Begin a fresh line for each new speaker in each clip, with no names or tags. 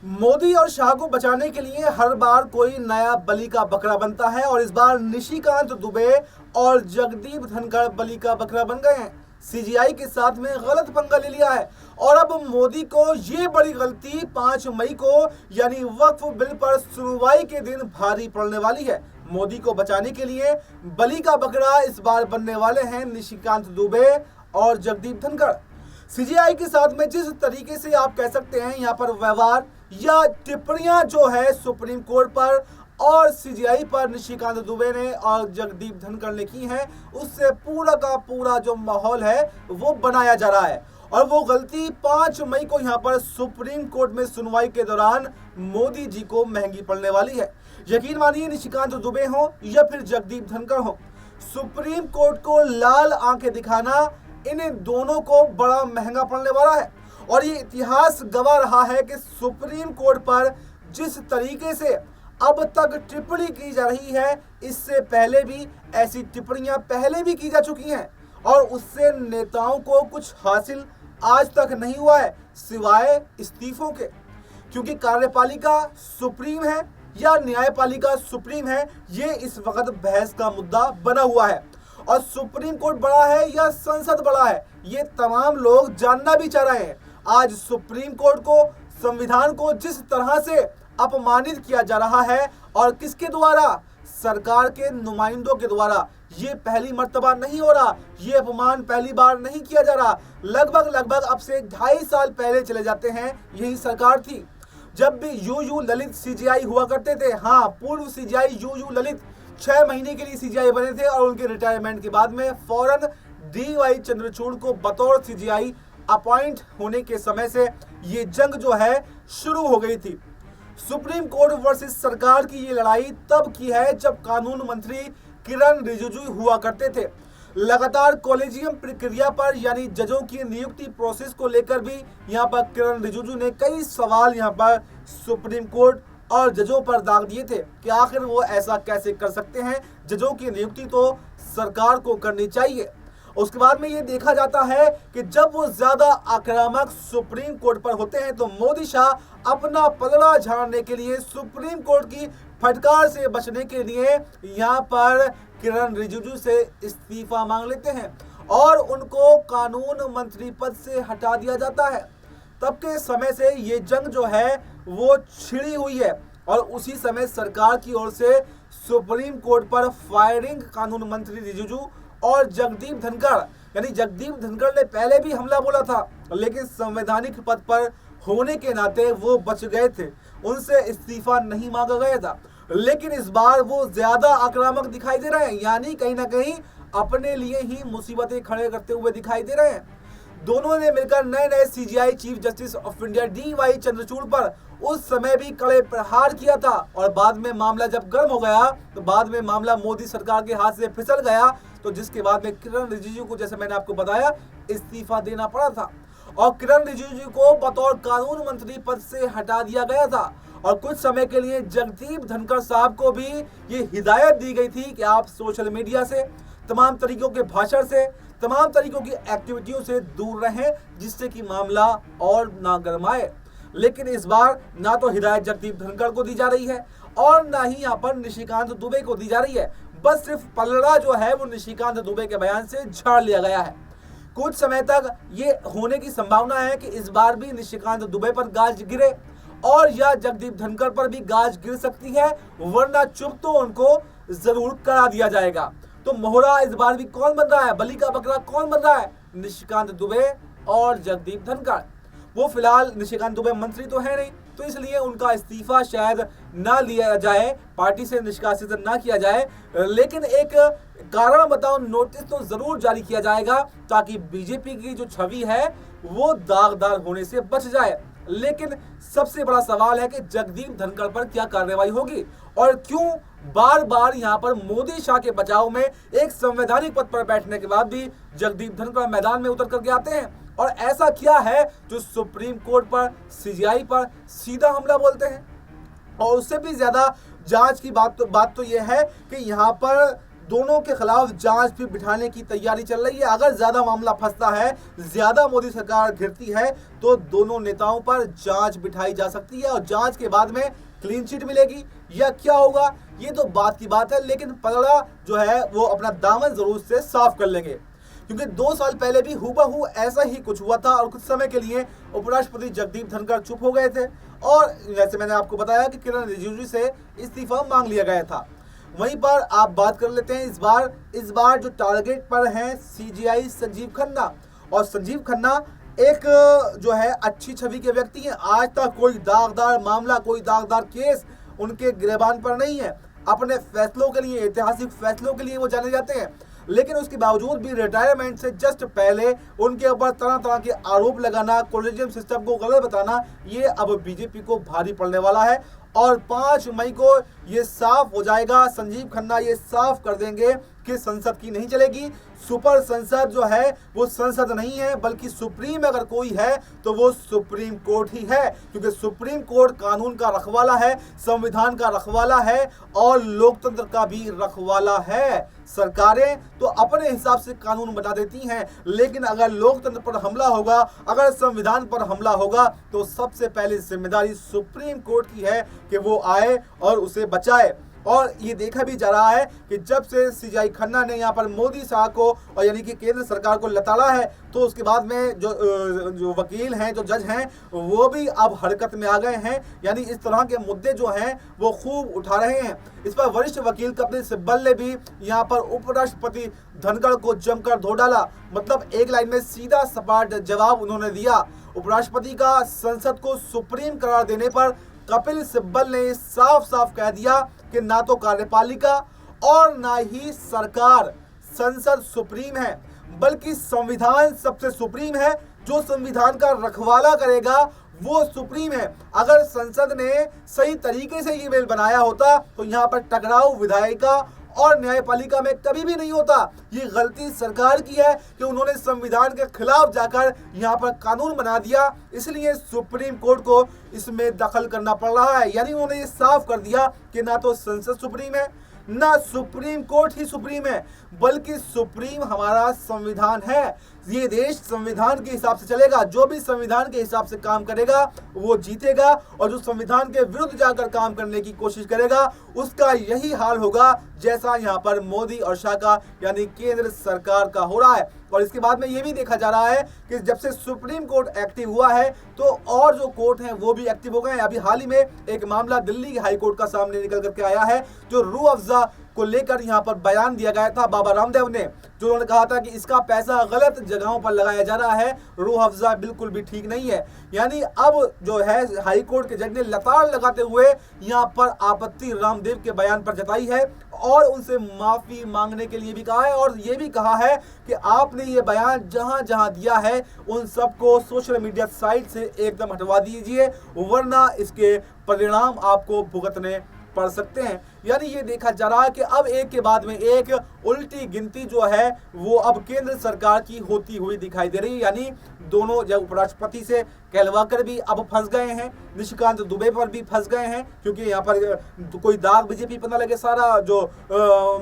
मोदी और शाह को बचाने के लिए हर बार कोई नया बलि का बकरा बनता है और इस बार निशिकांत दुबे और जगदीप धनखड़ बलि का बकरा बन गए हैं। सीजीआई के साथ में गलत पंगा ले लिया है और अब मोदी को ये बड़ी गलती 5 मई को यानी वक्फ बिल पर सुनवाई के दिन भारी पड़ने वाली है। मोदी को बचाने के लिए बलि का बकरा इस बार बनने वाले हैं निशिकांत दुबे और जगदीप धनखड़। सीजीआई के साथ में जिस तरीके से आप कह सकते हैं यहाँ पर व्यवहार या टिप्पणियां जो है सुप्रीम कोर्ट पर और सीजीआई पर निशिकांत दुबे ने और जगदीप धनखड़ ने की है, उससे पूरा का पूरा जो माहौल है वो बनाया जा रहा है और वो गलती 5 मई को यहाँ पर सुप्रीम कोर्ट में सुनवाई के दौरान मोदी जी को महंगी पड़ने वाली है। यकीन मानिए, निशिकांत दुबे हो या फिर जगदीप धनखड़ हो, सुप्रीम कोर्ट को लाल आंखें दिखाना इन दोनों को बड़ा महंगा पड़ने वाला है और ये इतिहास गवाह रहा है कि सुप्रीम कोर्ट पर जिस तरीके से अब तक टिप्पणी की जा रही है, इससे पहले भी ऐसी टिप्पणियां पहले भी की जा चुकी हैं और उससे नेताओं को कुछ हासिल आज तक नहीं हुआ है सिवाय इस्तीफों के, क्योंकि कार्यपालिका सुप्रीम है या न्यायपालिका सुप्रीम है, ये इस वक्त बहस का मुद्दा बना हुआ है। और सुप्रीम कोर्ट बड़ा है या संसद बड़ा है, ये तमाम लोग जानना भी चाह रहे हैं। आज सुप्रीम कोर्ट को, संविधान को जिस तरह से अपमानित किया जा रहा है और किसके द्वारा, सरकार के नुमाइंदों के द्वारा, ये पहली मर्तबा नहीं हो रहा, ये अपमान पहली बार नहीं किया जा रहा। लगभग अब से 2.5 साल पहले चले जाते हैं, यही सरकार थी जब भी यू ललित सीजीआई हुआ करते थे। हाँ, पूर्व सीजीआई यू ललित 6 महीने के लिए सीजीआई बने थे और उनके रिटायरमेंट के बाद में फौरन डीवाई चंद्रचूड़ को बतौर सीजीआई अपॉइंट होने के समय से ये जंग जो है शुरू हो गई थी। सुप्रीम कोर्ट वर्सेस सरकार की ये लड़ाई तब की है जब कानून मंत्री किरण रिजिजू हुआ करते थे। लगातार कॉलेजियम प्रक्रिया पर यानी जजों की नियुक्ति प्रोसेस को लेकर भी यहाँ पर किरण रिजिजू ने कई सवाल यहाँ पर सुप्रीम कोर्ट और जजों पर दाग दिए थे कि आखिर वो ऐसा कैसे कर सकते हैं, जजों की नियुक्ति तो सरकार को करनी चाहिए। उसके बाद में ये देखा जाता है कि जब वो ज्यादा आक्रामक सुप्रीम कोर्ट पर होते हैं तो मोदी शाह अपना पलड़ा झाड़ने के लिए, सुप्रीम कोर्ट की फटकार से बचने के लिए यहाँ पर किरण रिजिजू से इस्तीफा मांग लेते हैं और उनको कानून मंत्री पद से हटा दिया जाता है। तब के समय से ये जंग जो है वो छिड़ी हुई है और उसी समय सरकार की ओर से सुप्रीम कोर्ट पर फायरिंग कानून मंत्री रिजिजू और जगदीप धनखड़, यानी जगदीप धनखड़ ने पहले भी हमला बोला था लेकिन संवैधानिक पद पर होने के नाते वो बच गए थे, उनसे इस्तीफा नहीं मांगा गया था। लेकिन इस बार वो ज्यादा आक्रामक दिखाई दे रहे हैं, यानी कहीं ना कहीं अपने लिए ही मुसीबतें खड़े करते हुए दिखाई दे रहे हैं। दोनों ने मिलकर नए CGI chief justice of India DY Chandrachud पर उस समय भी कड़े प्रहार किया था और बाद में मामला जब गर्म हो गया तो बाद में मामला मोदी सरकार के हाथ से फिसल गया, तो जिसके बाद में किरण रिजिजू को, जैसे मैंने आपको बताया, इस्तीफा देना पड़ा था और किरण रिजिजू को बतौर कानून मंत्री पद से हटा दिया गया था और कुछ समय के लिए जगदीप धनखड़ साहब को भी ये हिदायत दी गई थी कि आप सोशल मीडिया से, तमाम तरीकों के भाषण से, तमाम तरीकों की एक्टिविटियों से दूर रहें जिससे कि मामला और ना गरमाए। लेकिन इस बार ना तो हिदायत जगदीप धनखड़ को दी जा रही है और ना ही यहाँ पर निशिकांत दुबे को दी जा रही है, बस सिर्फ पलड़ा जो है वो निशिकांत दुबे के बयान से झाड़ लिया गया है। कुछ समय तक ये होने की संभावना है कि इस बार भी निशिकांत दुबे पर गाज गिरे और या जगदीप धनखड़ पर भी गाज गिर सकती है, वरना चुप तो उनको जरूर करा दिया जाएगा। तो मोहरा इस बार भी कौन बन रहा है, बलि का बकरा कौन बन रहा है? निशिकांत दुबे और जगदीप धनखड़। वो फिलहाल निशिकांत दुबे मंत्री तो है नहीं, तो इसलिए उनका इस्तीफा शायद ना लिया जाए, पार्टी से निष्कासित ना किया जाए, लेकिन एक कारण बताओ नोटिस तो जरूर जारी किया जाएगा ताकि बीजेपी की जो छवि है वो दागदार होने से बच जाए। लेकिन सबसे बड़ा सवाल है कि जगदीप धनखड़ पर क्या कार्रवाई होगी और क्यों बार बार यहाँ पर मोदी शाह के बचाव में एक संवैधानिक पद पर बैठने के बाद भी जगदीप धनखड़ मैदान में उतर करके आते हैं और ऐसा क्या है जो सुप्रीम कोर्ट पर, सीजीआई पर सीधा हमला बोलते हैं। और उससे भी ज्यादा जांच की बात तो यह है कि यहाँ पर दोनों के खिलाफ जांच भी बिठाने की तैयारी चल रही है। अगर ज्यादा मामला फंसता है, ज्यादा मोदी सरकार घिरती है, तो दोनों नेताओं पर जांच बिठाई जा सकती है और जांच के बाद में क्लीन चिट मिलेगी या क्या होगा, ये तो बात की बात है। लेकिन पलड़ा जो है वो अपना दामन जरूर से साफ कर लेंगे, क्योंकि 2 साल पहले भी हूबहू ऐसा ही कुछ हुआ था और कुछ समय के लिए उपराष्ट्रपति जगदीप धनखड़ चुप हो गए थे और जैसे मैंने आपको बताया कि किरण रिजिजू से इस्तीफा मांग लिया गया था। वहीं पर आप बात कर लेते हैं इस बार जो टारगेट पर हैं सीजीआई संजीव खन्ना, और संजीव खन्ना एक जो है अच्छी छवि के व्यक्ति हैं। आज तक कोई दागदार मामला, कोई दागदार केस उनके गिरबान पर नहीं है। अपने फैसलों के लिए, ऐतिहासिक फैसलों के लिए वो जाने जाते हैं, लेकिन उसके बावजूद भी रिटायरमेंट से जस्ट पहले उनके ऊपर तरह तरह के आरोप लगाना, कोलेजियम सिस्टम को गलत बताना, ये अब बीजेपी को भारी पड़ने वाला है। और 5 मई को ये साफ हो जाएगा, संजीव खन्ना ये साफ कर देंगे कि संसद की नहीं चलेगी। सुपर संसद जो है वो संसद नहीं है, बल्कि सुप्रीम अगर कोई है तो वो सुप्रीम कोर्ट ही है, क्योंकि सुप्रीम कोर्ट कानून का रखवाला है, संविधान का रखवाला है और लोकतंत्र का भी रखवाला है। सरकारें तो अपने हिसाब से कानून बना देती हैं, लेकिन अगर लोकतंत्र पर हमला होगा, अगर संविधान पर हमला होगा, तो सबसे पहले जिम्मेदारी सुप्रीम कोर्ट की है कि वो आए और उसे बचाए। और ये देखा भी जा रहा है कि जब से सीजीआई खन्ना ने यहाँ पर मोदी साहब को और यानी कि केंद्र सरकार को लताड़ा है, तो उसके बाद में जो वकील हैं, जो जज हैं, वो भी अब हरकत में आ गए हैं। यानी इस तरह के मुद्दे जो हैं वो खूब उठा रहे हैं। इस पर वरिष्ठ वकील कपिल सिब्बल ने भी यहाँ पर उपराष्ट्रपति धनखड़ को जमकर धो डाला। मतलब एक लाइन में सीधा सपाट जवाब उन्होंने दिया। उपराष्ट्रपति का संसद को सुप्रीम करार देने पर कपिल सिब्बल ने साफ साफ कह दिया कि ना तो कार्यपालिका और ना ही सरकार, संसद सुप्रीम है, बल्कि संविधान सबसे सुप्रीम है। जो संविधान का रखवाला करेगा वो सुप्रीम है। अगर संसद ने सही तरीके से ये बिल बनाया होता तो यहाँ पर टकराव विधायिका और न्यायपालिका में कभी भी नहीं होता। ये गलती सरकार की है कि उन्होंने संविधान के खिलाफ जाकर यहाँ पर कानून बना दिया, इसलिए सुप्रीम कोर्ट को इसमें दखल करना पड़ रहा है। यानी उन्होंने ये साफ कर दिया कि ना तो संसद सुप्रीम है, ना सुप्रीम कोर्ट ही सुप्रीम है, बल्कि सुप्रीम हमारा संविधान है। ये देश संविधान के हिसाब से चलेगा। जो भी संविधान के हिसाब से काम करेगा वो जीतेगा, और जो संविधान के विरुद्ध जाकर काम करने की कोशिश करेगा उसका यही हाल होगा जैसा यहाँ पर मोदी और शाह का यानी केंद्र सरकार का हो रहा है। और इसके बाद में ये भी देखा जा रहा है कि जब से सुप्रीम कोर्ट एक्टिव हुआ है तो और जो कोर्ट हैं वो भी एक्टिव हो गए हैं। अभी हाल ही में एक मामला दिल्ली हाई कोर्ट का सामने निकल करके आया है, जो रूह अफ़ज़ा को लेकर यहाँ पर बयान दिया गया था बाबा रामदेव ने, जो उन्होंने कहा था कि इसका पैसा गलत जगहों पर लगाया जा रहा है, रूह अफ़ज़ा बिल्कुल भी ठीक नहीं है। यानी अब जो है हाई कोर्ट के जज ने लताड़ लगाते हुए यहाँ पर आपत्ति रामदेव के बयान पर जताई है और उनसे माफी मांगने के लिए भी कहा है, और ये भी कहा है कि आपने ये बयान जहां जहां दिया है उन सबको सोशल मीडिया साइट से एकदम हटवा दीजिए, वरना इसके परिणाम आपको भुगतने पड़ सकते हैं। यानी ये देखा जा रहा है कि अब एक के बाद में एक उल्टी गिनती जो है वो अब केंद्र सरकार की होती हुई दिखाई दे रही है। यानी दोनों जब उपराष्ट्रपति से कहलवाकर भी अब फंस गए हैं, निशिकांत दुबे पर भी फंस गए हैं, क्योंकि यहाँ पर कोई दाग बीजेपी पता लगे, सारा जो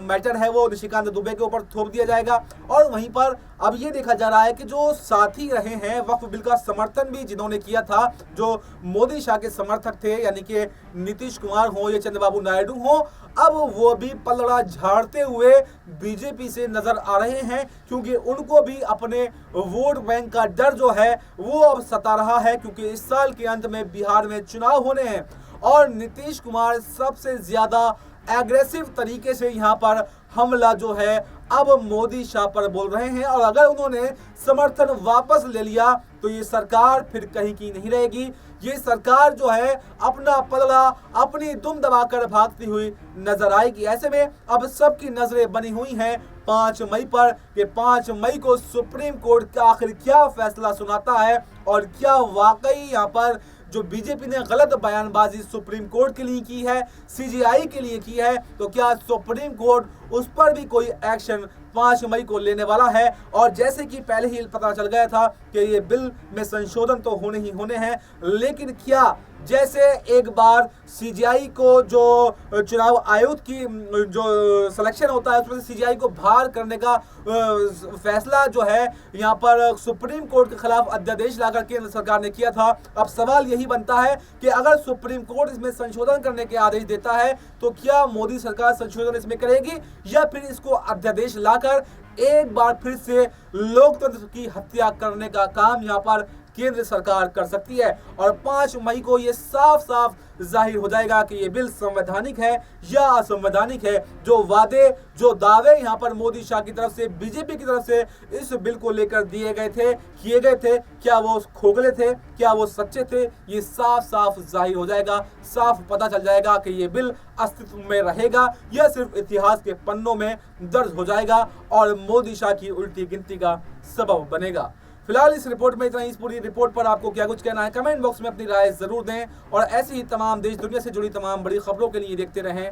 मैटर है वो निशिकांत दुबे के ऊपर थोप दिया जाएगा। और वहीं पर अब ये देखा जा रहा है कि जो साथी रहे हैं वक्फ बिल का समर्थन भी जिन्होंने किया था, जो मोदी शाह के समर्थक थे, यानी कि नीतीश कुमार हो या चंद्रबाबू नायडू हो, अब वो भी पलड़ा झाड़ते हुए बीजेपी से नजर आ रहे हैं, क्योंकि उनको भी अपने वोट बैंक का डर जो है वो अब सता रहा है, क्योंकि इस साल के अंत में बिहार में चुनाव होने हैं और नीतीश कुमार सबसे ज्यादा एग्रेसिव तरीके से यहाँ पर हमला जो है अब मोदी शाह पर बोल रहे हैं। और अगर उन्होंने समर्थन वापस ले लिया तो ये सरकार फिर कहीं की नहीं रहेगी। ये सरकार जो है अपना पलड़ा अपनी दुम दबाकर भागती हुई नजर आएगी। ऐसे में अब सबकी नजरें बनी हुई हैं 5 मई पर कि 5 मई को सुप्रीम कोर्ट का आखिर क्या फैसला सुनाता है, और क्या वाकई यहाँ पर जो बीजेपी ने गलत बयानबाजी सुप्रीम कोर्ट के लिए की है, सीजीआई के लिए की है, तो क्या सुप्रीम कोर्ट उस पर भी कोई एक्शन 5 मई को लेने वाला है। और जैसे कि पहले ही पता चल गया था कि ये बिल में संशोधन तो होने ही होने हैं, लेकिन क्या जैसे एक बार सीजीआई को जो चुनाव आयोग की जो सिलेक्शन होता है उसमें से सीजीआई को बाहर करने का फैसला जो है यहाँ पर सुप्रीम कोर्ट के खिलाफ अध्यादेश लाकर केंद्र सरकार ने किया था। अब सवाल यही बनता है कि अगर सुप्रीम कोर्ट इसमें संशोधन करने के आदेश देता है तो क्या मोदी सरकार संशोधन इसमें करेगी या फिर इसको अध्यादेश लाकर एक बार फिर से लोकतंत्र की हत्या करने का काम यहाँ पर केंद्र सरकार कर सकती है। और 5 मई को यह साफ साफ जाहिर हो जाएगा कि यह बिल संवैधानिक है या असंवैधानिक है। जो वादे जो दावे यहाँ पर मोदी शाह की तरफ से बीजेपी की तरफ से इस बिल को लेकर दिए गए थे किए गए थे, क्या वो खोखले थे, क्या वो सच्चे थे, ये साफ साफ जाहिर हो जाएगा। साफ पता चल जाएगा कि ये बिल अस्तित्व में रहेगा या सिर्फ इतिहास के पन्नों में दर्ज हो जाएगा और मोदी शाह की उल्टी गिनती का सबब बनेगा। फिलहाल इस रिपोर्ट में इतना ही। इस पूरी रिपोर्ट पर आपको क्या कुछ कहना है कमेंट बॉक्स में अपनी राय जरूर दें और ऐसी ही तमाम देश दुनिया से जुड़ी तमाम बड़ी खबरों के लिए देखते रहें